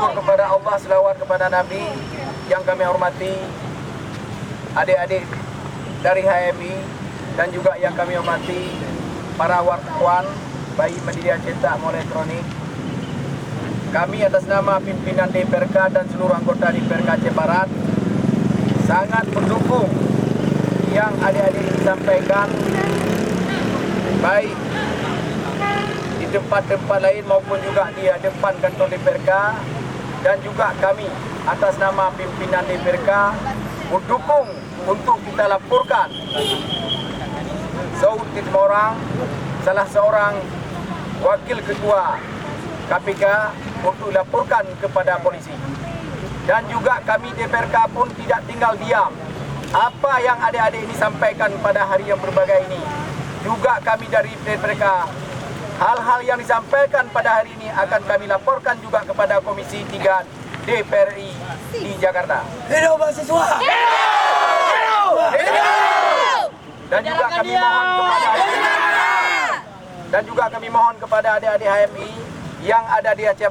syukur kepada Allah, selawat kepada Nabi. Yang kami hormati adik-adik dari HMI dan juga yang kami hormati para wartawan baik media cetak maupun elektronik. Kami atas nama pimpinan DPRK dan seluruh anggota DPRK Aceh Barat sangat mendukung yang adik-adik disampaikan baik di tempat-tempat lain maupun juga di depan kantor DPRK, dan juga kami atas nama pimpinan DPRK mendukung untuk kita laporkan Saud Situmorang, salah seorang wakil ketua KPK, untuk dilaporkan kepada polisi. Dan juga kami DPRK pun tidak tinggal diam. Apa yang adik-adik ini sampaikan pada hari yang berbagai ini, juga kami dari DPRK, hal-hal yang disampaikan pada hari ini akan kami laporkan juga kepada Komisi 3 DPRI di Jakarta. Hidup mahasiswa! Dan juga kami mohon kepada adik-adik HMI yang ada di Aceh Barat.